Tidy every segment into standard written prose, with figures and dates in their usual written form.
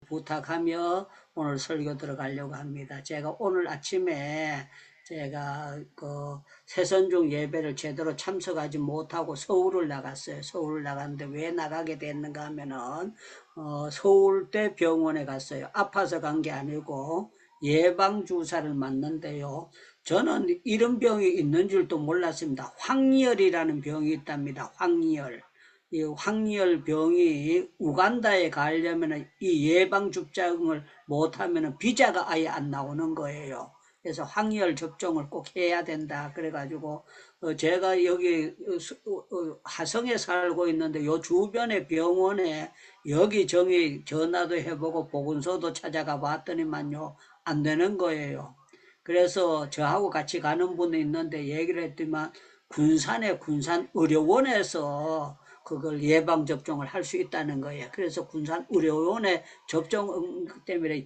부탁하며 오늘 설교 들어가려고 합니다. 제가 오늘 아침에 제가 새선중 예배를 제대로 참석하지 못하고 서울을 나갔어요. 서울을 나갔는데 왜 나가게 됐는가 하면은 서울대 병원에 갔어요. 아파서 간 게 아니고 예방주사를 맞는데요. 저는 이런 병이 있는 줄도 몰랐습니다. 황열이라는 병이 있답니다. 황열. 이 황열 병이 우간다에 가려면 이 예방접종을 못하면 비자가 아예 안 나오는 거예요. 그래서 황열 접종을 꼭 해야 된다. 그래가지고 제가 여기 화성에 살고 있는데 요 주변의 병원에 여기저기 전화도 해보고 보건소도 찾아가 봤더니만요 안 되는 거예요. 그래서 저하고 같이 가는 분이 있는데 얘기를 했더니만 군산의료원에서 그걸 예방접종을 할 수 있다는 거예요. 그래서 군산의료원에 접종 때문에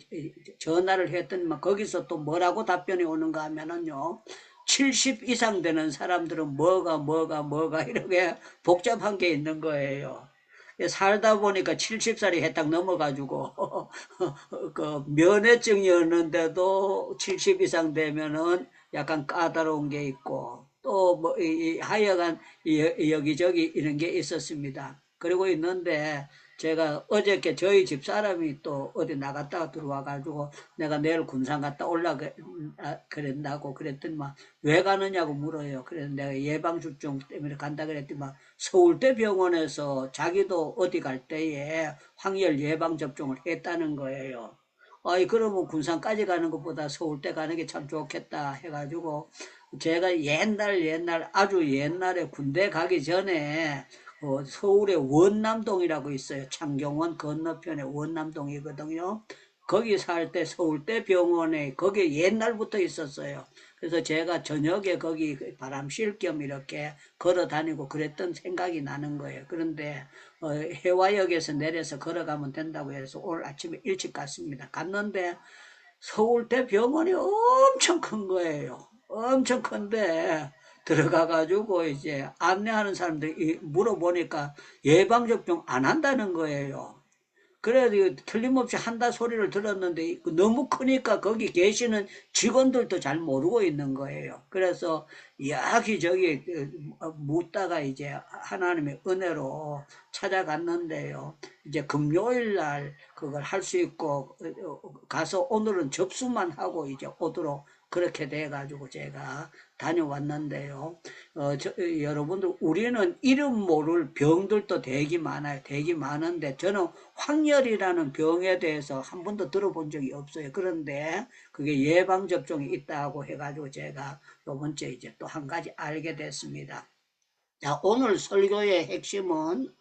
전화를 했더니만 거기서 또 뭐라고 답변이 오는가 하면은요. 70 이상 되는 사람들은 뭐가 이렇게 복잡한 게 있는 거예요. 살다 보니까 70살이 해딱 넘어가지고 그 면회증이었는데도 70 이상 되면은 약간 까다로운 게 있고 또 뭐 하여간 여기저기 이런 게 있었습니다. 그리고 있는데 제가 어저께 저희 집 사람이 또 어디 나갔다가 들어와가지고 내가 내일 군산 갔다 올라 그랬다고 그랬더니만 왜 가느냐고 물어요. 그래서 내가 예방접종 때문에 간다 그랬더니만 서울대 병원에서 자기도 어디 갈 때에 황열 예방접종을 했다는 거예요. 아이 그러면 군산까지 가는 것보다 서울대 가는 게 참 좋겠다 해가지고 제가 옛날 아주 옛날에 군대 가기 전에 서울에 원남동이라고 있어요. 창경원 건너편에 원남동이거든요. 거기 살 때 서울대 병원에 거기 옛날부터 있었어요. 그래서 제가 저녁에 거기 바람 쉴 겸 이렇게 걸어 다니고 그랬던 생각이 나는 거예요. 그런데 해화역에서 내려서 걸어가면 된다고 해서 오늘 아침에 일찍 갔습니다. 갔는데 서울대 병원이 엄청 큰 거예요. 엄청 큰데 들어가가지고 이제 안내하는 사람들이 물어보니까 예방접종 안 한다는 거예요. 그래도 틀림없이 한다 소리를 들었는데 너무 크니까 거기 계시는 직원들도 잘 모르고 있는 거예요. 그래서 여기저기 묻다가 이제 하나님의 은혜로 찾아갔는데요. 이제 금요일 날 그걸 할 수 있고 가서 오늘은 접수만 하고 이제 오도록 그렇게 돼가지고 제가 다녀왔는데요. 여러분들 우리는 이름 모를 병들도 되게 많아요. 되게 많은데 저는 황열이라는 병에 대해서 한 번도 들어본 적이 없어요. 그런데 그게 예방접종이 있다고 해가지고 제가 요번째 이제 또 한 가지 알게 됐습니다. 자, 오늘 설교의 핵심은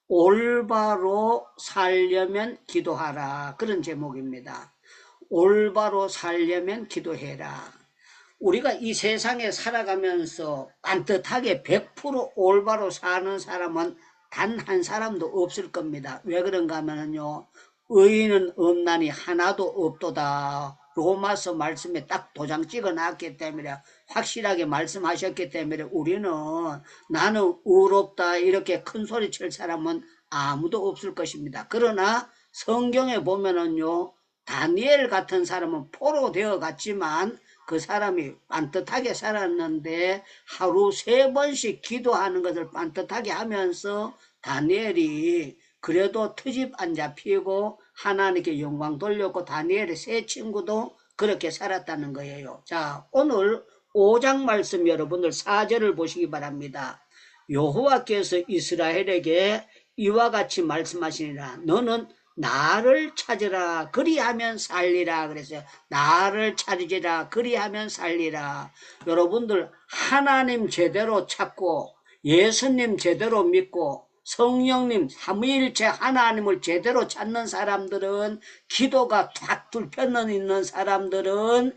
올바로 살려면 기도하라. 그런 제목입니다. 올바로 살려면 기도해라. 우리가 이 세상에 살아가면서 반듯하게 100% 올바로 사는 사람은 단 한 사람도 없을 겁니다. 왜 그런가 하면요. 의인은 없나니 하나도 없도다. 로마서 말씀에 딱 도장 찍어 놨기 때문에 확실하게 말씀하셨기 때문에 우리는 나는 의롭다 이렇게 큰 소리 칠 사람은 아무도 없을 것입니다. 그러나 성경에 보면은요. 다니엘 같은 사람은 포로 되어 갔지만 그 사람이 반듯하게 살았는데 하루 3번씩 기도하는 것을 반듯하게 하면서 다니엘이 그래도 트집 안 잡히고 하나님께 영광 돌렸고 다니엘의 세 친구도 그렇게 살았다는 거예요. 자, 오늘 5장 말씀 여러분들 4절을 보시기 바랍니다. 여호와께서 이스라엘에게 이와 같이 말씀하시니라. 너는 나를 찾으라 그리하면 살리라 그랬어요. 나를 찾으라 그리하면 살리라. 여러분들 하나님 제대로 찾고 예수님 제대로 믿고 성령님 삼위일체 하나님을 제대로 찾는 사람들은 기도가 탁 불편은 있는 사람들은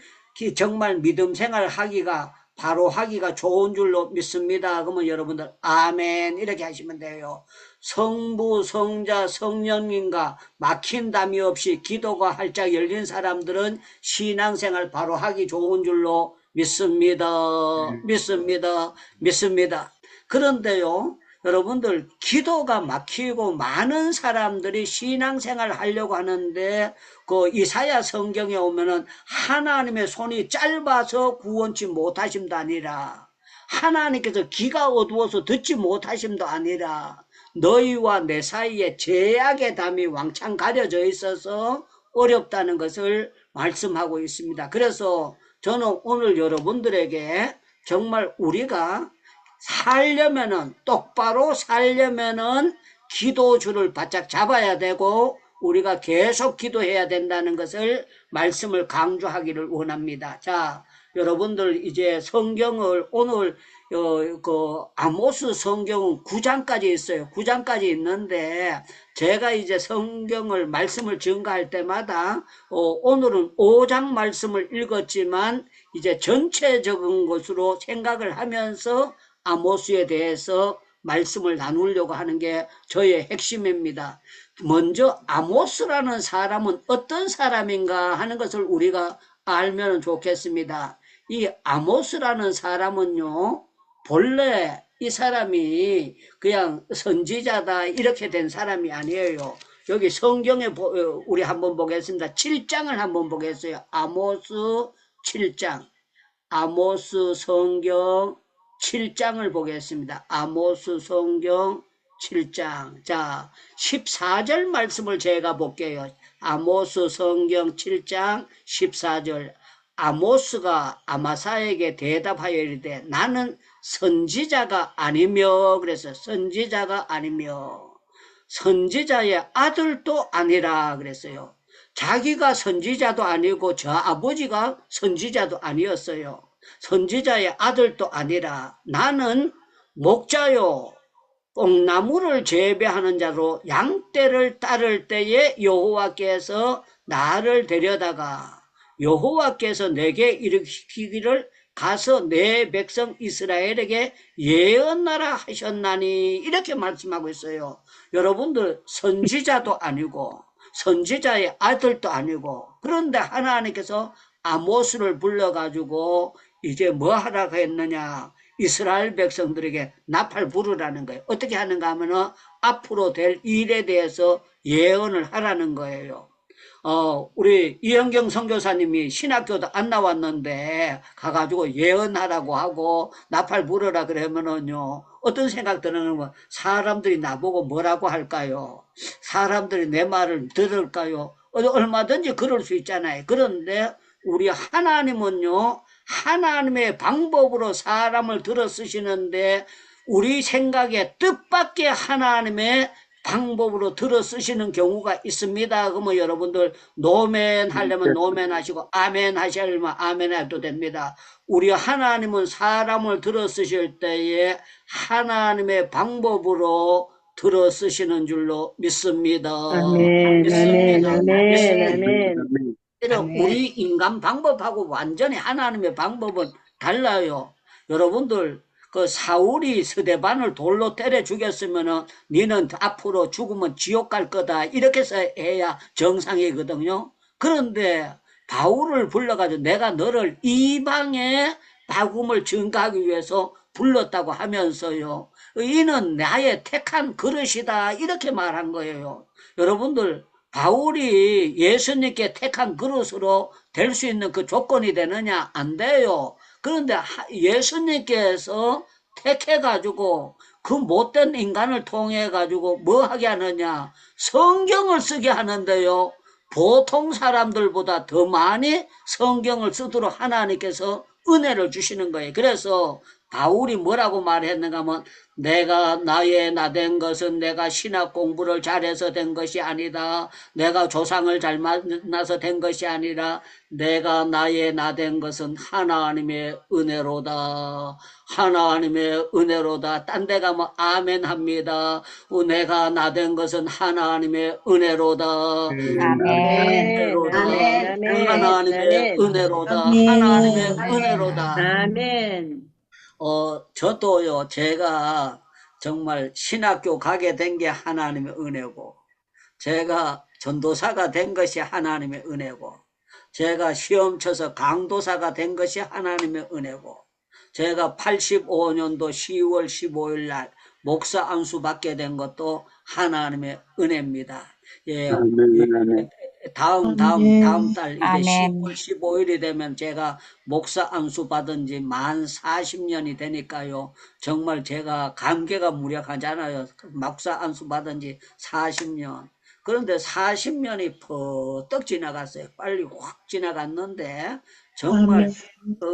정말 믿음 생활 하기가 바로 하기가 좋은 줄로 믿습니다. 그러면 여러분들 아멘 이렇게 하시면 돼요. 성부, 성자, 성령님과 막힌 담이 없이 기도가 활짝 열린 사람들은 신앙생활 바로 하기 좋은 줄로 믿습니다. 믿습니다. 그런데요. 여러분들 기도가 막히고 많은 사람들이 신앙생활 하려고 하는데 그 이사야 성경에 오면은 하나님의 손이 짧아서 구원치 못하심도 아니라 하나님께서 귀가 어두워서 듣지 못하심도 아니라 너희와 내 사이에 죄악의 담이 왕창 가려져 있어서 어렵다는 것을 말씀하고 있습니다. 그래서 저는 오늘 여러분들에게 정말 우리가 살려면은, 똑바로 살려면은 기도줄을 바짝 잡아야 되고 우리가 계속 기도해야 된다는 것을 말씀을 강조하기를 원합니다. 자, 여러분들 이제 성경을 오늘 그 아모스 성경은 9장까지 있어요. 9장까지 있는데 제가 이제 성경을 말씀을 증가할 때마다 오늘은 5장 말씀을 읽었지만 이제 전체적인 것으로 생각을 하면서 아모스에 대해서 말씀을 나누려고 하는 게 저의 핵심입니다. 먼저 아모스라는 사람은 어떤 사람인가 하는 것을 우리가 알면 좋겠습니다. 이 아모스라는 사람은요, 본래 이 사람이 그냥 선지자다 이렇게 된 사람이 아니에요. 여기 성경에 우리 한번 보겠습니다. 7장을 한번 보겠어요. 아모스 7장. 아모스 성경 7장을 보겠습니다. 아모스 성경 7장. 자, 14절 말씀을 제가 볼게요. 아모스 성경 7장 14절. 아모스가 아마사에게 대답하여 이르되 나는 선지자가 아니며, 그래서 선지자가 아니며 선지자의 아들도 아니라 그랬어요. 자기가 선지자도 아니고 저 아버지가 선지자도 아니었어요. 선지자의 아들도 아니라 나는 목자요 뽕나무를 재배하는 자로 양떼를 따를 때에 여호와께서 나를 데려다가 여호와께서 내게 이르시기를 가서 내 백성 이스라엘에게 예언하라 하셨나니 이렇게 말씀하고 있어요. 여러분들 선지자도 아니고 선지자의 아들도 아니고 그런데 하나님께서 아모스를 불러가지고 이제 뭐 하라고 했느냐, 이스라엘 백성들에게 나팔 부르라는 거예요. 어떻게 하는가 하면은 앞으로 될 일에 대해서 예언을 하라는 거예요. 우리 이현경 선교사님이 신학교도 안 나왔는데 가가지고 예언하라고 하고 나팔 불어라 그러면은요, 어떤 생각 드는, 사람들이 나보고 뭐라고 할까요? 사람들이 내 말을 들을까요? 얼마든지 그럴 수 있잖아요. 그런데 우리 하나님은요, 하나님의 방법으로 사람을 들어 쓰시는데 우리 생각에 뜻밖의 하나님의 방법으로 들어 쓰시는 경우가 있습니다. 그러면 여러분들 노멘 하려면 노멘 하시고 아멘 하시려면 아멘 해도 됩니다. 우리 하나님은 사람을 들어 쓰실 때에 하나님의 방법으로 들어 쓰시는 줄로 믿습니다. 아멘, 아멘, 아멘, 아멘. 우리 인간 방법하고 완전히 하나님의 방법은 달라요. 여러분들 그 사울이 스데반을 돌로 때려 죽였으면은 니는 앞으로 죽으면 지옥 갈 거다 이렇게 해야 정상이거든요. 그런데 바울을 불러가지고 내가 너를 이방의 복음을 증거하기 위해서 불렀다고 하면서요, 이는 나의 택한 그릇이다 이렇게 말한 거예요. 여러분들 바울이 예수님께 택한 그릇으로 될 수 있는 그 조건이 되느냐? 안 돼요. 그런데 예수님께서 택해가지고 그 못된 인간을 통해가지고 뭐 하게 하느냐? 성경을 쓰게 하는데요. 보통 사람들보다 더 많이 성경을 쓰도록 하나님께서 은혜를 주시는 거예요. 그래서 바울이 뭐라고 말했는가 하면 내가 나의 나된 것은 내가 신학 공부를 잘해서 된 것이 아니다. 내가 조상을 잘 만나서 된 것이 아니라 내가 나의 나된 것은 하나님의 은혜로다. 하나님의 은혜로다. 딴 데 가면 아멘 합니다. 내가 나된 것은 하나님의 은혜로다. 아멘, 은혜로다. 아멘, 하나님의 아멘. 은혜로다. 하나님의 은혜로다. 아멘. 저도요, 제가 정말 신학교 가게 된 게 하나님의 은혜고, 제가 전도사가 된 것이 하나님의 은혜고, 제가 시험 쳐서 강도사가 된 것이 하나님의 은혜고, 제가 85년도 10월 15일 날 목사 안수 받게 된 것도 하나님의 은혜입니다. 예, 아멘. 다음 달 이제 아멘. 10월 15일이 되면 제가 목사 안수 받은 지 만 40년이 되니까요. 정말 제가 감개가 무량하잖아요. 목사 안수 받은 지 40년. 그런데 40년이 퍼뜩 지나갔어요. 빨리 확 지나갔는데 정말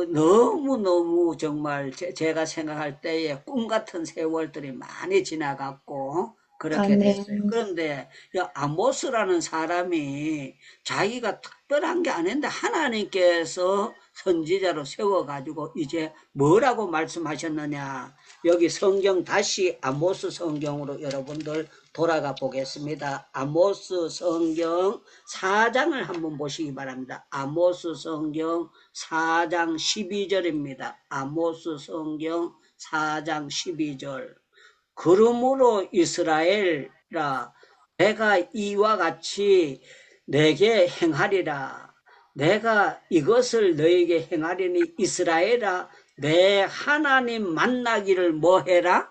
너무너무 정말 제가 생각할 때에 꿈 같은 세월들이 많이 지나갔고 그렇게 됐어요. 그런데 이 아모스라는 사람이 자기가 특별한 게 아닌데 하나님께서 선지자로 세워가지고 이제 뭐라고 말씀하셨느냐. 여기 성경 다시 아모스 성경으로 여러분들 돌아가 보겠습니다. 아모스 성경 4장을 한번 보시기 바랍니다. 아모스 성경 4장 12절입니다. 아모스 성경 4장 12절. 그러므로 이스라엘아 내가 이와 같이 내게 행하리라. 내가 이것을 너에게 행하리니 이스라엘아 내 하나님 만나기를 뭐해라?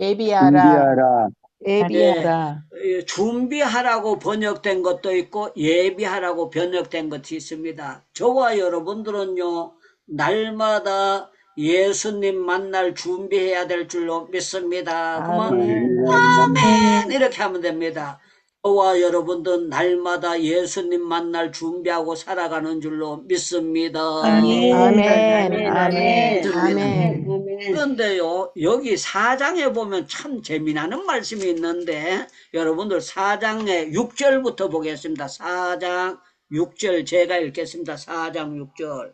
준비하라. 예비하라. 준비하라고 번역된 것도 있고 예비하라고 번역된 것이 있습니다. 저와 여러분들은요 날마다 예수님 만날 준비해야 될 줄로 믿습니다. 그러면 아멘 이렇게 하면 됩니다. 저와 여러분들 날마다 예수님 만날 준비하고 살아가는 줄로 믿습니다. 아멘. 아멘. 그런데요, 여기 4장에 보면 참 재미나는 말씀이 있는데, 여러분들 4장의 6절부터 보겠습니다. 4장 6절 제가 읽겠습니다. 4장 6절.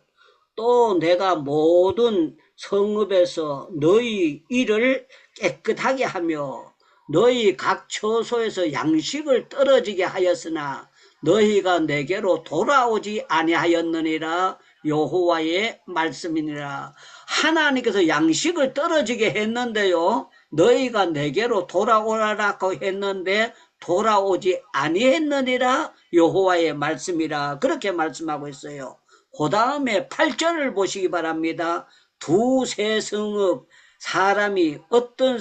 또 내가 모든 성읍에서 너희 일을 깨끗하게 하며 너희 각 처소에서 양식을 떨어지게 하였으나 너희가 내게로 돌아오지 아니하였느니라. 여호와의 말씀이니라. 하나님께서 양식을 떨어지게 했는데요 너희가 내게로 돌아오라고 했는데 돌아오지 아니했느니라. 여호와의 말씀이라. 그렇게 말씀하고 있어요. 그 다음에 8절을 보시기 바랍니다. 두세 성읍 사람이 어떤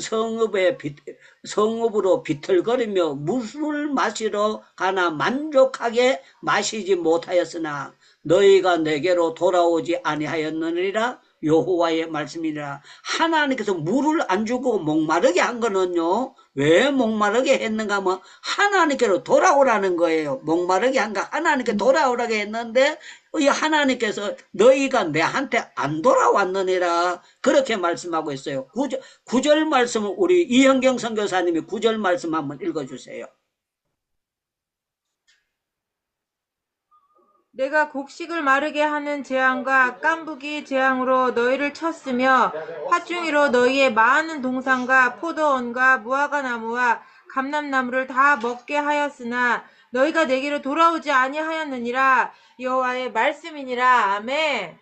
성읍으로 비틀거리며 물을 마시러 가나 만족하게 마시지 못하였으나 너희가 내게로 돌아오지 아니하였느니라. 여호와의 말씀이라. 하나님께서 물을 안 주고 목마르게 한 거는요 왜 목마르게 했는가 하면 하나님께로 돌아오라는 거예요. 목마르게 한 거 하나님께 돌아오라고 했는데 하나님께서 너희가 내한테 안 돌아왔느니라. 그렇게 말씀하고 있어요. 9절 말씀을 우리 이현경 선교사님이 9절 말씀 한번 읽어주세요. 내가 곡식을 마르게 하는 재앙과 깐부기 재앙으로 너희를 쳤으며 화중이로 너희의 많은 동산과 포도원과 무화과 나무와 감람나무를 다 먹게 하였으나 너희가 내게로 돌아오지 아니하였느니라. 여호와의 말씀이니라. 아멘.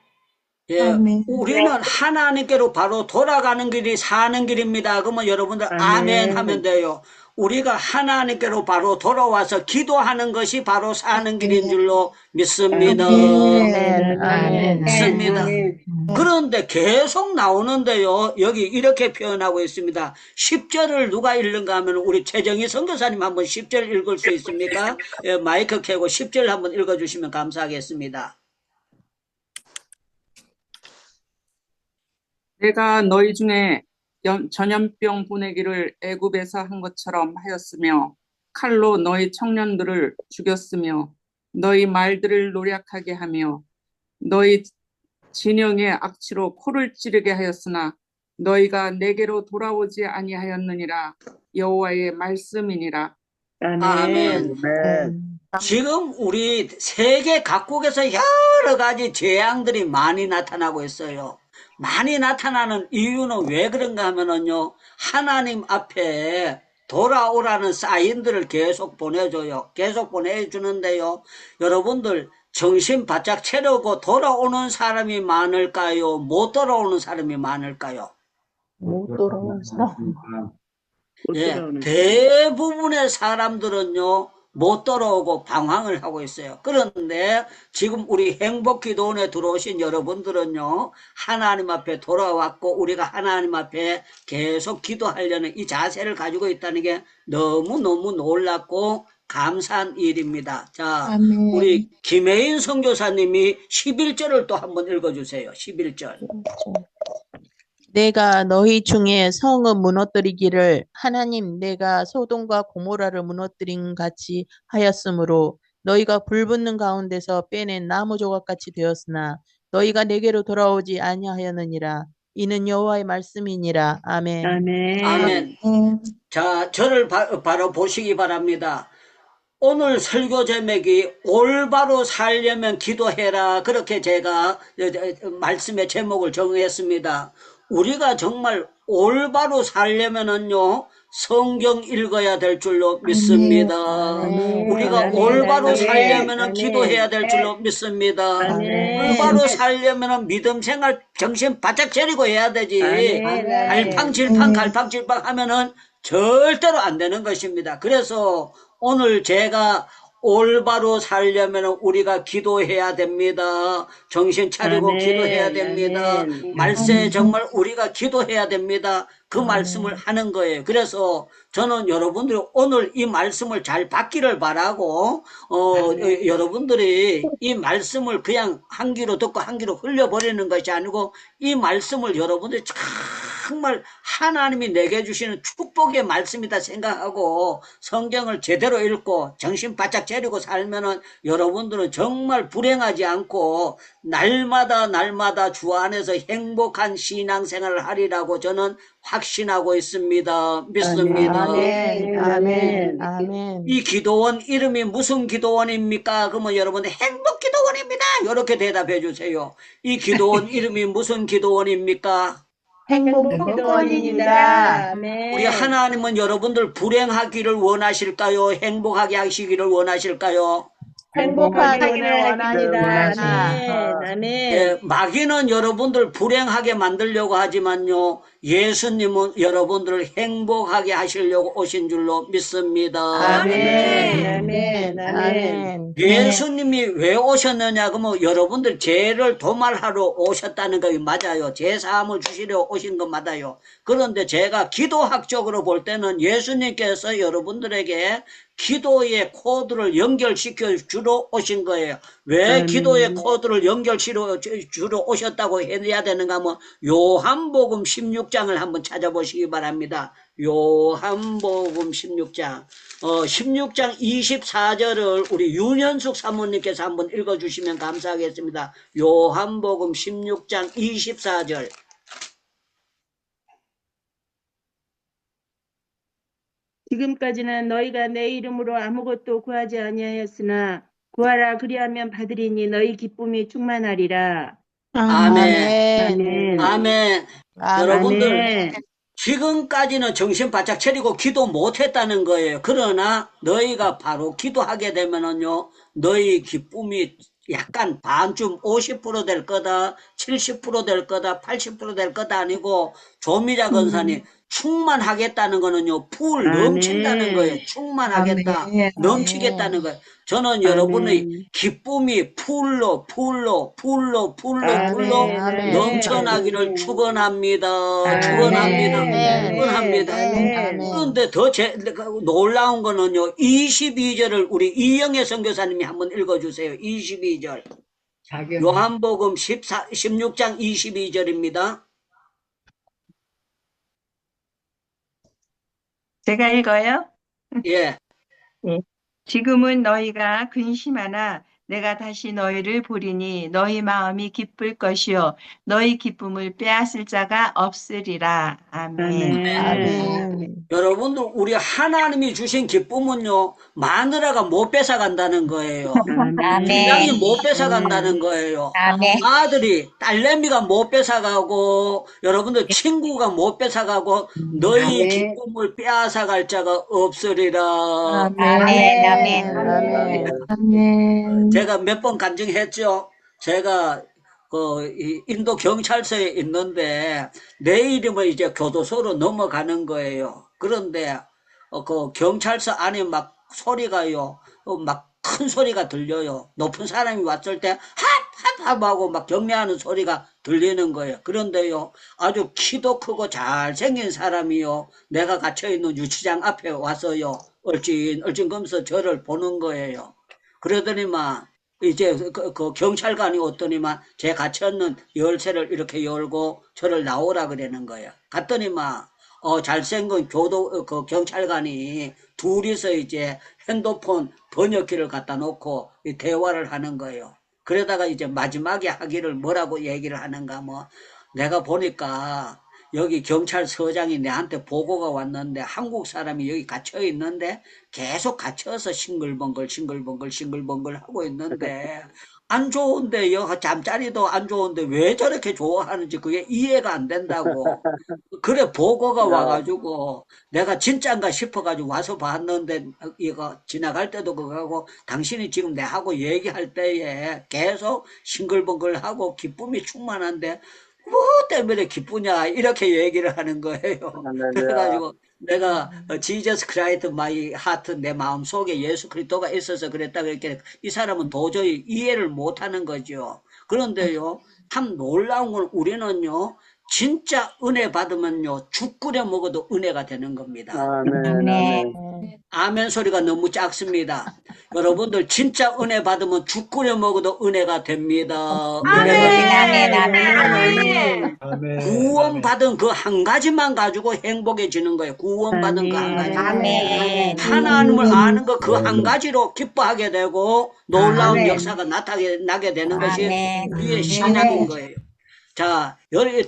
예, 우리는 하나님께로 바로 돌아가는 길이 사는 길입니다. 그러면 여러분들 아멘 하면 돼요. 우리가 하나님께로 바로 돌아와서 기도하는 것이 바로 사는 길인 줄로 믿습니다. 믿습니다. 그런데 계속 나오는데요. 여기 이렇게 표현하고 있습니다. 10절을 누가 읽는가 하면 우리 최정희 선교사님 한번 10절 읽을 수 있습니까? 예, 마이크 켜고 10절 한번 읽어주시면 감사하겠습니다. 내가 너희 중에 전염병 보내기를 애굽에서 한 것처럼 하였으며 칼로 너희 청년들을 죽였으며 너희 말들을 노략하게 하며 너희 진영의 악취로 코를 찌르게 하였으나 너희가 내게로 돌아오지 아니하였느니라. 여호와의 말씀이니라. 아멘. 지금 우리 세계 각국에서 여러 가지 재앙들이 많이 나타나고 있어요. 많이 나타나는 이유는 왜 그런가 하면은요, 하나님 앞에 돌아오라는 사인들을 계속 보내줘요. 계속 보내주는데요. 여러분들 정신 바짝 차리고 돌아오는 사람이 많을까요? 못 돌아오는 사람이 많을까요? 못 돌아온 사람. 예, 대부분의 사람들은요, 못 돌아오고 방황을 하고 있어요. 그런데 지금 우리 행복기도원에 들어오신 여러분들은요, 하나님 앞에 돌아왔고 우리가 하나님 앞에 계속 기도하려는 이 자세를 가지고 있다는 게 너무너무 놀랍고 감사한 일입니다. 자, 아멘. 우리 김혜인 선교사님이 11절을 또 한번 읽어주세요. 11절. 내가 너희 중에 성을 무너뜨리기를 하나님 내가 소돔과 고모라를 무너뜨린 같이 하였으므로 너희가 불붙는 가운데서 빼낸 나무 조각같이 되었으나 너희가 내게로 돌아오지 아니하였느니라. 이는 여호와의 말씀이니라. 아멘. 아멘. 자, 저를 바로 보시기 바랍니다. 오늘 설교 제목이 올바로 살려면 기도해라. 그렇게 제가 말씀의 제목을 정했습니다. 우리가 정말 올바로 살려면은요, 성경 읽어야 될 줄로 믿습니다. 우리가 올바로 살려면은 기도해야 될 줄로 믿습니다. 올바로 살려면은 믿음 생활 정신 바짝 차리고 해야 되지. 갈팡질팡 하면은 절대로 안 되는 것입니다. 그래서 오늘 제가 올바로 살려면 우리가 기도해야 됩니다. 정신 차리고 기도해야 됩니다. 말세에 정말 우리가 기도해야 됩니다. 그 말씀을 하는 거예요. 그래서 저는 여러분들이 오늘 이 말씀을 잘 받기를 바라고, 여러분들이 이 말씀을 그냥 한 귀로 듣고 한 귀로 흘려버리는 것이 아니고 이 말씀을 여러분들이 정말 하나님이 내게 주시는 축복의 말씀이다 생각하고 성경을 제대로 읽고 정신 바짝 차리고 살면은 여러분들은 정말 불행하지 않고 날마다 주 안에서 행복한 신앙생활을 하리라고 저는 확신하고 있습니다. 믿습니다. 아멘. 이 기도원 이름이 무슨 기도원입니까? 그러면 여러분들 행복 기도원입니다. 이렇게 대답해 주세요. 이 기도원 이름이 무슨 기도원입니까? 행복기도원입니다. 우리 하나님은 여러분들 불행하기를 원하실까요? 행복하게 하시기를 원하실까요? 행복하기를 원합니다. 예, 마귀는 여러분들 불행하게 만들려고 하지만요, 예수님은 여러분들을 행복하게 하시려고 오신 줄로 믿습니다. 아멘. 예수님이 왜 오셨느냐 그러면 여러분들 죄를 도말하러 오셨다는 거 맞아요. 죄사함을 주시려 오신 건 맞아요. 그런데 제가 기도학적으로 볼 때는 예수님께서 여러분들에게 기도의 코드를 연결시켜 주러 오신 거예요. 왜 기도의 코드를 연결시켜 주러 오셨다고 해야 되는가 하면 요한복음 16장을 한번 찾아보시기 바랍니다. 요한복음 16장 16장 24절을 우리 윤현숙 사모님께서 한번 읽어주시면 감사하겠습니다. 요한복음 16장 24절. 지금까지는 너희가 내 이름으로 아무것도 구하지 아니하였으나 구하라 그리하면 받으리니 너희 기쁨이 충만하리라. 아멘. 아멘. 여러분들 아멘. 지금까지는 정신 바짝 차리고 기도 못했다는 거예요. 그러나 너희가 바로 기도하게 되면은요, 너희 기쁨이 약간 반쯤 50% 될 거다, 70% 될 거다, 80% 될 거다 아니고 조미자 권사님 충만하겠다는 거는요, 풀 넘친다는 거예요. 충만하겠다, 넘치겠다는 거예요. 저는 여러분의 기쁨이 풀로 넘쳐나기를 축원합니다. 축원합니다. 그런데 더 놀라운 거는요, 22절을 우리 이영애 선교사님이 한번 읽어주세요. 22절. 요한복음 16장 22절입니다. 제가 읽어요? 예. 지금은 너희가 근심하나 내가 다시 너희를 보리니 너희 마음이 기쁠 것이요 너희 기쁨을 빼앗을 자가 없으리라. 아멘. 여러분들 우리 하나님이 주신 기쁨은요, 마누라가 못 뺏어간다는 거예요. 부장이 못 뺏어간다는 거예요. 아들이 딸내미가 못 뺏어가고 여러분들 친구가 못 뺏어가고 너희 기쁨을 빼앗아갈 자가 없으리라. 제가 몇 번 간증했죠. 제가 이 인도 경찰서에 있는데 내일이면 이제 교도소로 넘어가는 거예요. 그런데 그 경찰서 안에 막 소리가요. 막 큰 소리가 들려요. 높은 사람이 왔을 때 합합하고 막 경례하는 소리가 들리는 거예요. 그런데요, 아주 키도 크고 잘생긴 사람이요, 내가 갇혀있는 유치장 앞에 와서요, 얼씬얼씬거면서 저를 보는 거예요. 그러더니만 이제 그 경찰관이 왔더니만 제 갇혀있는 열쇠를 이렇게 열고 저를 나오라 그러는 거예요. 갔더니만 잘생긴 그 경찰관이 둘이서 이제 핸드폰 번역기를 갖다 놓고 대화를 하는 거예요. 그러다가 이제 마지막에 하기를 뭐라고 얘기를 하는가, 뭐, 내가 보니까 여기 경찰서장이 내한테 보고가 왔는데 한국 사람이 여기 갇혀 있는데 계속 갇혀서 싱글벙글 하고 있는데 안 좋은데요. 잠자리도 안 좋은데 왜 저렇게 좋아하는지 그게 이해가 안 된다고. 그래 보고가 와가지고 내가 진짠가 싶어가지고 와서 봤는데 이거 지나갈 때도 그거하고 당신이 지금 내하고 얘기할 때에 계속 싱글벙글하고 기쁨이 충만한데 뭐 때문에 기쁘냐 이렇게 얘기를 하는 거예요. 그래가지고 내가 지저스 크라이트 마이 하트 내 마음속에 예수 그리스도가 있어서 그랬다 그랬길래 이 사람은 도저히 이해를 못하는 거죠. 그런데요, 참 놀라운 건 우리는요, 진짜 은혜 받으면요, 죽 끓여 먹어도 은혜가 되는 겁니다. 아멘 소리가 너무 작습니다. 여러분들 진짜 은혜 받으면 죽 끓여 먹어도 은혜가 됩니다. 은혜가 됩니다. 구원 받은 그 한 가지만 가지고 행복해지는 거예요. 구원 받은 그 한 가지. 하나님을 아는 거 그 한 가지로 기뻐하게 되고 놀라운 역사가 나타나게 되는 것이 우리의 신앙인 거예요. 자,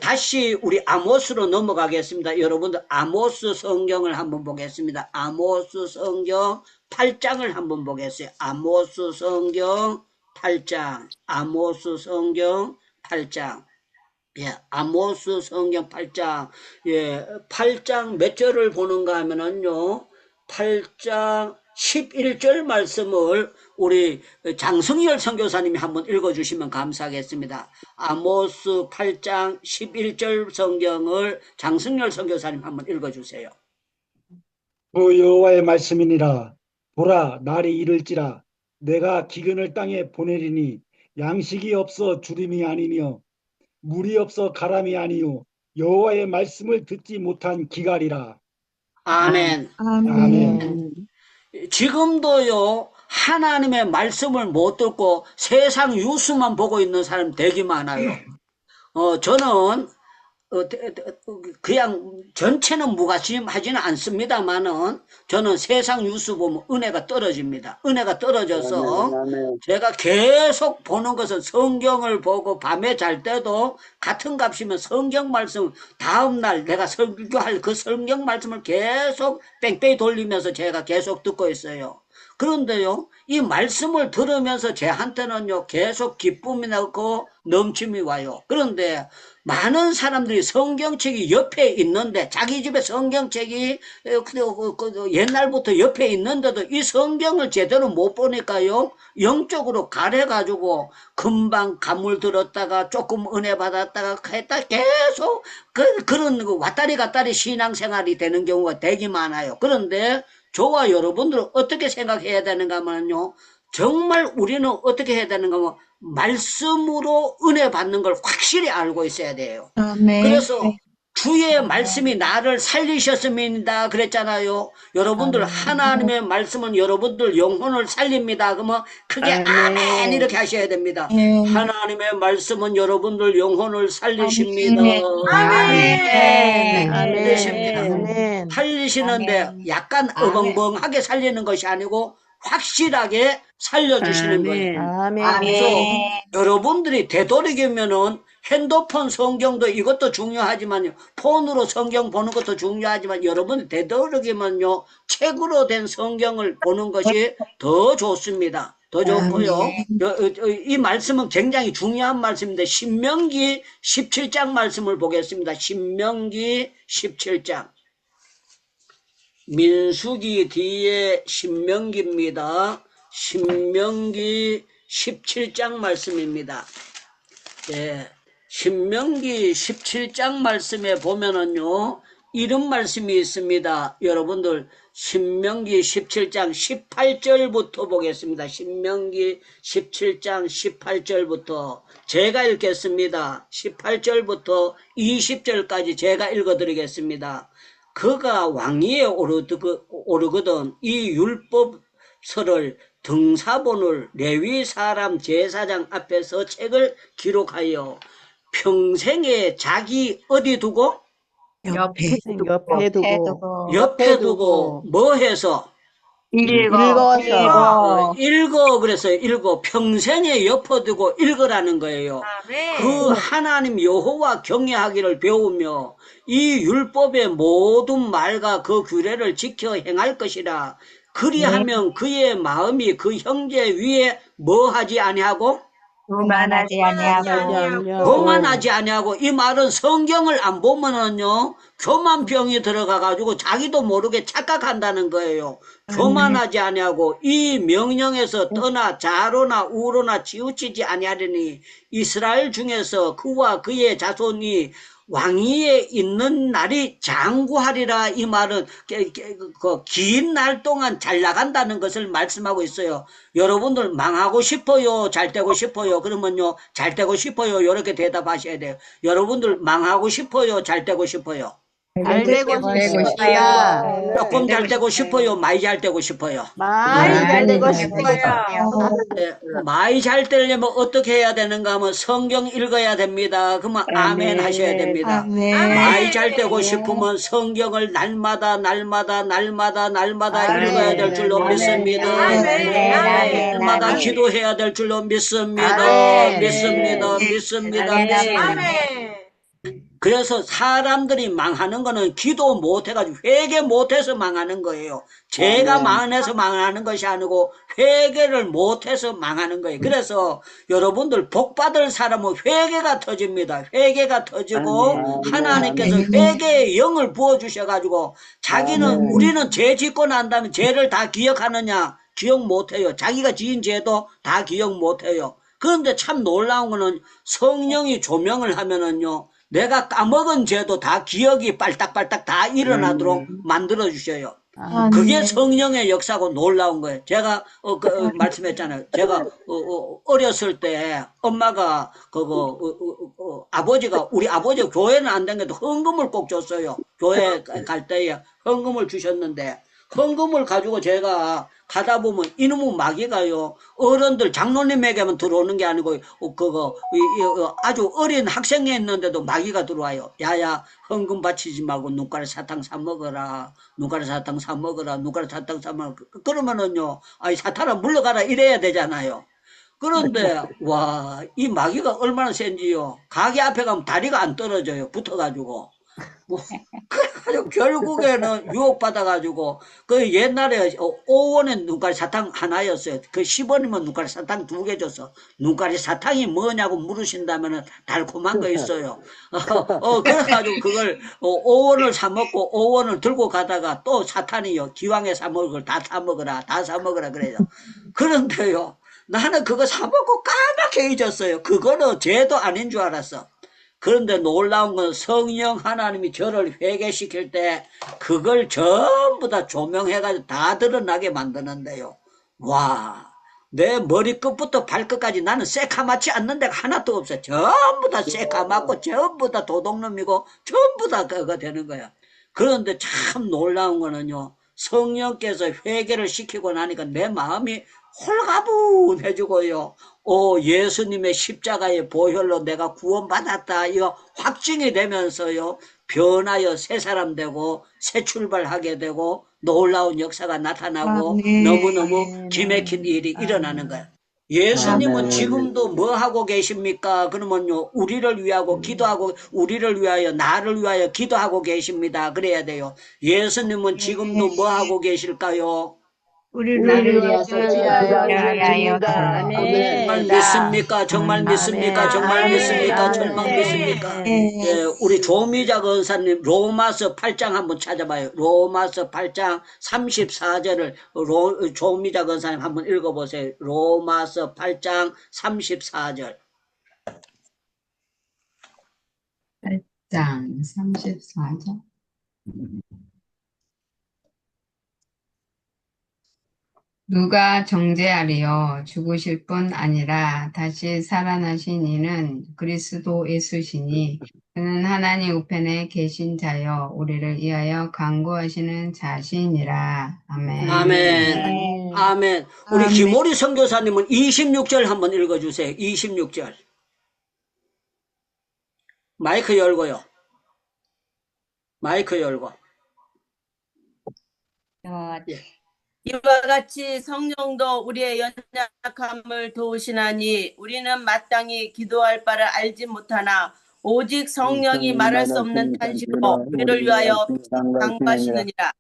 다시 우리 아모스로 넘어가겠습니다. 여러분들 아모스 성경을 한번 보겠습니다. 아모스 성경 8장을 한번 보겠어요. 아모스 성경 8장. 아모스 성경 8장. 예, 아모스 성경 8장. 예, 8장 몇 절을 보는가 하면은요, 8장 11절 말씀을 우리 장성열 선교사님이 한번 읽어주시면 감사하겠습니다. 아모스 8장 11절 성경을 장성열 선교사님 한번 읽어주세요. 그 여호와의 말씀이니라. 보라, 날이 이를지라. 내가 기근을 땅에 보내리니 양식이 없어 주림이 아니며 물이 없어 가람이 아니요 여호와의 말씀을 듣지 못한 기갈이라. 아멘. 아멘. 지금도요, 하나님의 말씀을 못 듣고 세상 뉴스만 보고 있는 사람 되게 많아요. 저는 그냥 전체는 무관심하지는 않습니다만은 저는 세상 뉴스 보면 은혜가 떨어집니다. 은혜가 떨어져서 제가 계속 보는 것은 성경을 보고 밤에 잘 때도 같은 값이면 성경 말씀 다음날 내가 설교할 그 성경 말씀을 계속 뺑뺑이 돌리면서 제가 계속 듣고 있어요. 그런데요, 이 말씀을 들으면서 제한테는요, 계속 기쁨이 나고 넘침이 와요. 그런데 많은 사람들이 성경책이 옆에 있는데, 자기 집에 성경책이 옛날부터 옆에 있는데도 이 성경을 제대로 못 보니까요, 영적으로 가래가지고 금방 감물 들었다가 조금 은혜 받았다가 했다 계속 그런 왔다리 갔다리 신앙생활이 되는 경우가 되게 많아요. 그런데 저와 여러분들은 어떻게 생각해야 되는가 하면요, 정말 우리는 어떻게 해야 되는가 하면 말씀으로 은혜 받는 걸 확실히 알고 있어야 돼요. 그래서 주의 말씀이 나를 살리셨습니다 그랬잖아요. 여러분들 하나님의 말씀은 여러분들 영혼을 살립니다. 그러면 크게 아멘 이렇게 하셔야 됩니다. 하나님의 말씀은 여러분들 영혼을 살리십니다. 아멘. 살리십니다. 살리시는데 약간 어벙벙하게 살리는 것이 아니고 확실하게 살려주시는 거예요. 그래서 여러분들이 되도록이면은 핸드폰 성경도 이것도 중요하지만요, 폰으로 성경 보는 것도 중요하지만 여러분이 되도록이면요, 책으로 된 성경을 보는 것이 더 좋습니다. 더 좋고요. 이 말씀은 굉장히 중요한 말씀인데 신명기 17장 말씀을 보겠습니다. 신명기 17장. 민수기 뒤에 신명기입니다. 신명기 17장 말씀입니다. 예, 신명기 17장 말씀에 보면은요, 이런 말씀이 있습니다. 여러분들 신명기 17장 18절부터 보겠습니다. 신명기 17장 18절부터 제가 읽겠습니다. 18절부터 20절까지 제가 읽어드리겠습니다. 그가 왕위에 오르거든 이 율법서를 등사본을 레위 사람 제사장 앞에서 책을 기록하여 평생에 자기 어디 두고? 옆에 옆에 두고 뭐 해서? 읽어서 읽어 그랬어요. 읽어. 평생에 옆에 두고 읽으라는 거예요. 그 하나님 여호와 경외하기를 배우며 이 율법의 모든 말과 그 규례를 지켜 행할 것이라. 그리하면 그의 마음이 그 형제 위에 뭐 하지 아니하고? 교만하지 아니하고 교만하지 아니하고. 이 말은 성경을 안 보면은요 교만병이 들어가가지고 자기도 모르게 착각한다는 거예요. 교만하지 아니하고 이 명령에서 떠나 좌로나 우로나 치우치지 아니하리니 이스라엘 중에서 그와 그의 자손이 왕위에 있는 날이 장구하리라. 이 말은 긴 날 동안 잘 나간다는 것을 말씀하고 있어요. 여러분들 망하고 싶어요? 잘 되고 싶어요? 그러면요 잘 되고 싶어요 이렇게 대답하셔야 돼요. 여러분들 망하고 싶어요? 잘 되고 싶어요? 잘 되고 싶습니다. 조금 잘 되고 싶어요? 많이 잘 되고 싶어요? 많이 잘 되고 싶어요. 네, 많이 잘 되려면 어떻게 해야 되는가 하면 성경 읽어야 됩니다. 그러면 아멘 하셔야 됩니다. 많이 잘 되고 싶으면 성경을 날마다 읽어야 될 줄로 믿습니다. 날마다 기도해야 될 줄로 믿습니다. 믿습니다. 그래서 사람들이 망하는 거는 기도 못해가지고 회개 못해서 망하는 거예요. 죄가 많아서 망하는 것이 아니고 회개를 못해서 망하는 거예요. 그래서 여러분들 복받을 사람은 회개가 터집니다. 회개가 터지고 하나님께서 회개의 영을 부어주셔가지고 자기는 우리는 죄 짓고 난 다음에 죄를 다 기억하느냐? 기억 못해요. 자기가 지은 죄도 다 기억 못해요. 그런데 참 놀라운 거는 성령이 조명을 하면은요 내가 까먹은 죄도 다 기억이 빨딱빨딱 다 일어나도록 만들어 주셔요. 그게 성령의 역사고 놀라운 거예요. 제가 말씀했잖아요. 제가 어렸을 때 엄마가 아버지가 우리 아버지가 교회는 안 다녀도 헌금을 꼭 줬어요. 교회 갈 때에 헌금을 주셨는데 헌금을 가지고 제가 가다 보면 이놈의 마귀가요 어른들 장로님에게만 들어오는 게 아니고 아주 어린 학생이 있는데도 마귀가 들어와요. 야야 헌금 바치지 말고 눈가리 사탕 사 먹어라. 눈가리 사탕 사 먹어라. 눈가리 사탕 사 먹어라. 그러면은요 아이 사탕아 물러가라 이래야 되잖아요. 그런데 와 이 마귀가 얼마나 센지요. 가게 앞에 가면 다리가 안 떨어져요. 붙어가지고. 그래가지고 결국에는 유혹받아가지고 그 옛날에 5원에 눈가리 사탕 하나였어요. 그 10원이면 눈가리 사탕 2개 줬어. 눈가리 사탕이 뭐냐고 물으신다면은 달콤한 거 있어요. 그래가지고 그걸 5원을 사 먹고 5원을 들고 가다가 또 사탄이요. 기왕에 사 먹을 걸 다 사 먹어라. 다 사 먹어라 그래요. 그런데요. 나는 그거 사 먹고 까맣게 잊었어요. 그거는 죄도 아닌 줄 알았어. 그런데 놀라운 건 성령 하나님이 저를 회개시킬 때 그걸 전부 다 조명해가지고 다 드러나게 만드는데요. 와, 내 머리끝부터 발끝까지 나는 새카맣지 않는 데가 하나도 없어요. 전부 다 새카맣고 전부 다 도둑놈이고 전부 다 그거 되는 거야. 그런데 참 놀라운 거는요. 성령께서 회개를 시키고 나니까 내 마음이 홀가분해지고요. 예수님의 십자가의 보혈로 내가 구원받았다. 이거 확증이 되면서요. 변하여 새 사람 되고 새 출발하게 되고 놀라운 역사가 나타나고 너무너무 기맥힌 일이 일어나는 거예요. 예수님은 지금도 뭐 하고 계십니까? 그러면요. 우리를 위하고 기도하고 우리를 위하여 나를 위하여 기도하고 계십니다. 그래야 돼요. 예수님은 지금도 뭐 하고 계실까요? 우리를 위해서 정말 믿습니까? 정말 믿습니까? 정말 믿습니까? 정말 믿습니까? 예, 우리 조미자 권사님 로마서 8장 한번 찾아봐요. 로마서 8장 34절을 조미자 권사님 한번 읽어보세요. 로마서 8장 34절. 8장 34절. 누가 정죄하리요? 죽으실 뿐 아니라 다시 살아나신 이는 그리스도 예수시니 그는 하나님 우편에 계신 자여 우리를 위하여 간구하시는 자시니라. 아멘. 아멘. 아멘. 아멘. 우리 김오리 선교사님은 26절 한번 읽어주세요. 26절. 마이크 열고요. 마이크 열고. 예. 이와 같이 성령도 우리의 연약함을 도우시나니 우리는 마땅히 기도할 바를 알지 못하나 오직 성령이 말할 수 없는 탄식으로 우리를 위하여 간구하시느니라.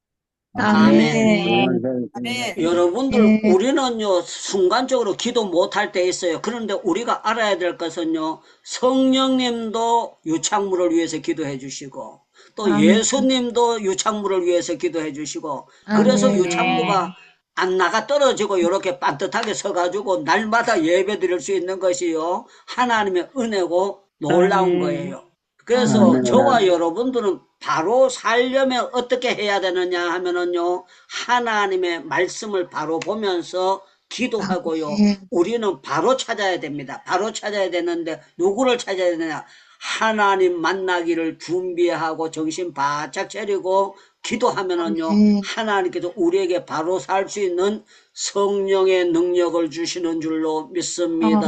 아멘. 아멘. 여러분들, 우리는요, 순간적으로 기도 못할 때 있어요. 그런데 우리가 알아야 될 것은요, 성령님도 유창물을 위해서 기도해 주시고, 또 예수님도 유창물을 위해서 기도해 주시고, 그래서 유창무가 안 나가 떨어지고 이렇게 반듯하게 서가지고 날마다 예배 드릴 수 있는 것이요, 하나님의 은혜고 놀라운 거예요. 그래서 저와 여러분들은 바로 살려면 어떻게 해야 되느냐 하면은요, 하나님의 말씀을 바로 보면서 기도하고요, 우리는 바로 찾아야 됩니다. 바로 찾아야 되는데 누구를 찾아야 되느냐? 하나님 만나기를 준비하고 정신 바짝 차리고 기도하면은요, 하나님께서 우리에게 바로 살 수 있는 성령의 능력을 주시는 줄로 믿습니다.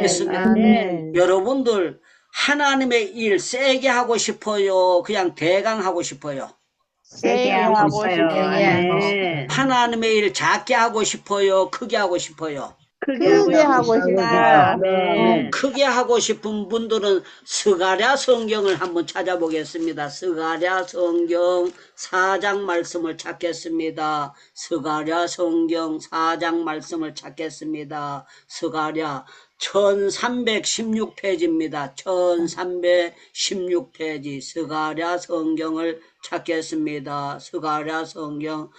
믿습니다. 아멘. 여러분들, 하나님의 일 세게 하고 싶어요? 그냥 대강 하고 싶어요? 세게 하고 싶어요. 하나님의 일 작게 하고 싶어요? 크게 하고 싶어요? 크게 하고 싶어요. 크게 하고 싶은 분들은 스가랴 성경을 한번 찾아보겠습니다. 스가랴 성경 4장 말씀을 찾겠습니다. 스가랴 성경 4장 말씀을 찾겠습니다. 스가랴 1316페이지입니다. 1316페이지 스가랴 성경을 찾겠습니다. 스가랴 성경,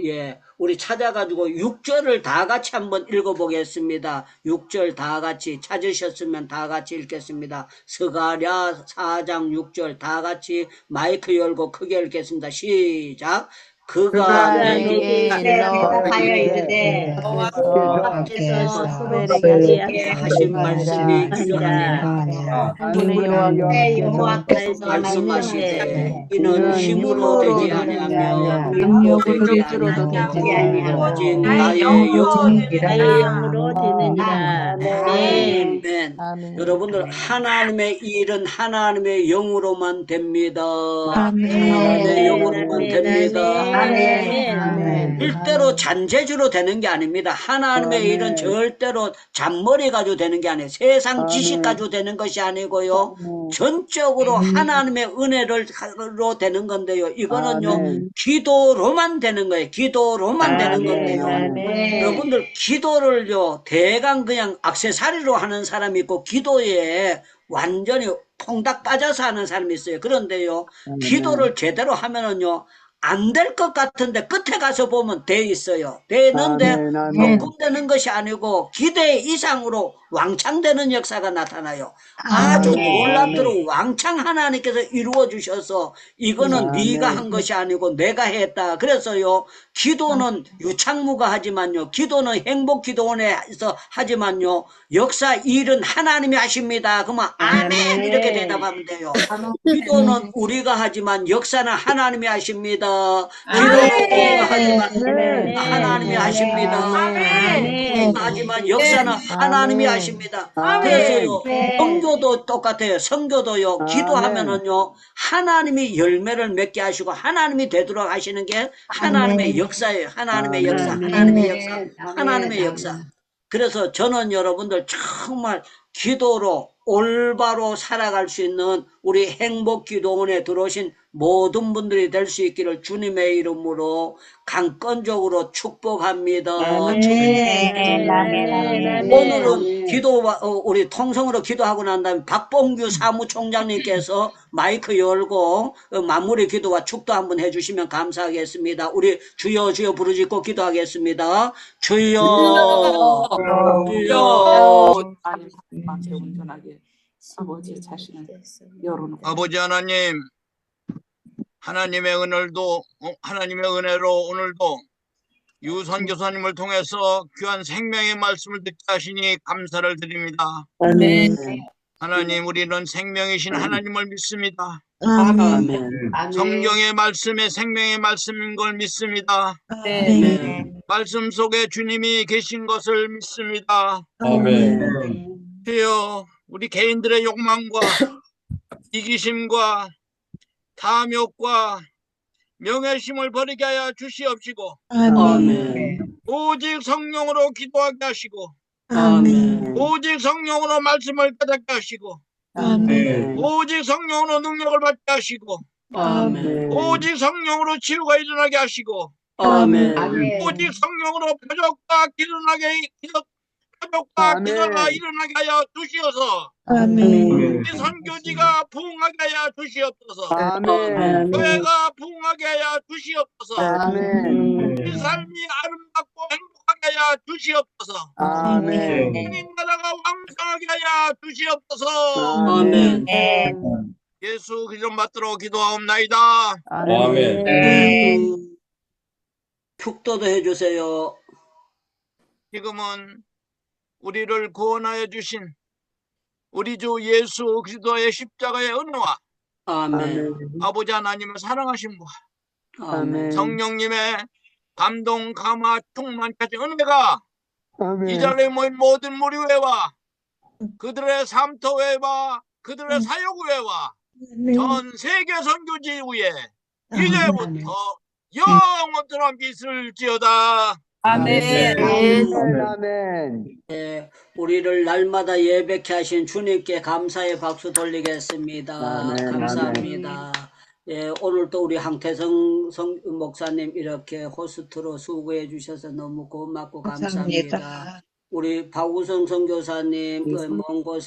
예, 우리 찾아가지고 6절을 다 같이 한번 읽어보겠습니다. 6절 다 같이 찾으셨으면 다 같이 읽겠습니다. 스가랴 4장 6절 다 같이 마이크 열고 크게 읽겠습니다. 시작. 그가 내게 대답하여 이르되 여호와께서 그에게 하신 말씀이 이러하니라. 여호와께서 말씀하시되 이는 힘으로 되지 아니하며 능력으로 되지 아니하며 오직 나의 영으로 되느니라. 아멘. 아멘. 여러분들, 하나님의 일은 하나님의 영으로만 됩니다. 아멘. 하나님의 영으로만 됩니다. 아멘. 절대로 잔재주로 되는 게 아닙니다. 하나님의 일은 절대로 잔머리 가지고 되는 게 아니에요. 세상 지식 가지고 되는 것이 아니고요. 전적으로 하나님의 은혜로 되는 건데요. 이거는요, 기도로만 되는 거예요. 기도로만 되는 건데요. 여러분들, 기도를요, 대강 그냥 액세서리로 하는 사람이 있고, 기도에 완전히 퐁닥 빠져서 하는 사람이 있어요. 그런데요, 기도를 제대로 하면은요, 안 될 것 같은데 끝에 가서 보면 돼 있어요. 되는데 조금 되는 것이 아니고 기대 이상으로 왕창되는 역사가 나타나요. 아주 놀랍도록 왕창 하나님께서 이루어 주셔서 이거는 네가 한 것이 아니고 내가 했다. 그래서요, 기도는 유창무가 하지만요, 기도는 행복기도원에서 하지만요, 역사 일은 하나님이 하십니다. 그러면 아멘 이렇게 대답하면 돼요. 기도는 우리가 하지만 역사는 하나님이 하십니다. 기도는 우리가 하지만 하나님이 하십니다. 우리가 하지만 역사는 하나님이 하십니다. 그래서요, 선교도 똑같아요. 선교도요, 기도하면은요, 하나님이 열매를 맺게 하시고 하나님이 되도록 하시는 게 하나님의 역사예요. 하나님의 역사, 하나님의 역사, 하나님의 역사. 그래서 저는 여러분들 정말 기도로 올바로 살아갈 수 있는 우리 행복기도원에 들어오신 모든 분들이 될 수 있기를 주님의 이름으로 강건적으로 축복합니다. 오늘은 우리 통성으로 기도하고 난 다음에 박봉규 사무총장님께서 마이크 열고 마무리 기도와 축도 한번 해주시면 감사하겠습니다. 우리 주여 주여 부르짖고 기도하겠습니다. 주여 주여. 운전하게 아버지 자신을 열어놓고 아버지 하나님, 하나님의 은혜로 오늘도 유 선교사님을 통해서 귀한 생명의 말씀을 듣게 하시니 감사를 드립니다. 아멘. 하나님, 우리는 생명이신 하나님을 믿습니다. 아멘. 성경의 말씀에 생명의 말씀인 걸 믿습니다. 아멘. 말씀 속에 주님이 계신 것을 믿습니다. 아멘. 주여, 우리 개인들의 욕망과 이기심과 탐욕과 명예심을 버리게 하여 주시옵시고 아멘. 오직 성령으로 기도하게 하시고 아멘. 오직 성령으로 말씀을 깨닫게 하시고 아멘. 오직 성령으로 능력을 받게 하시고 아멘. 오직 성령으로 치유가 일어나게 하시고 아멘. 오직 성령으로 표적과 기도가 일어나게 하여 주시어서 아멘. 우리 선교지가 부흥하게 하여 주시옵소서. 아멘. 교회가 부흥하게 하여 주시옵소서. 우리 삶이 아름답고 행복하게 하여 주시옵소서. 하나님 나라가 왕성하게 하여 주시옵소서. 아멘. 예수 그리스도 받들어 기도하옵나이다. 아멘. 축도도 해주세요. 지금은 우리를 구원하여 주신 우리 주 예수 그리스도의 십자가의 은혜와 아멘. 아버지 하나님의 사랑하심과 아멘. 성령님의 감동, 감화, 충만까지 은혜가 이 자리에 모인 모든 무리회와 그들의 삶터회와 그들의 사역회와 전 세계 선교지 위에 이제부터 영원토록 있을지어다. 아멘. 예, 우리를 날마다 예배케 하신 주님께 감사의 박수 돌리겠습니다. 감사합니다. 예, 오늘 또 우리 항태성 목사님 이렇게 호스트로 수고해 주셔서 너무 고맙고 감사합니다. 우리 박우성 선교사님 먼 곳에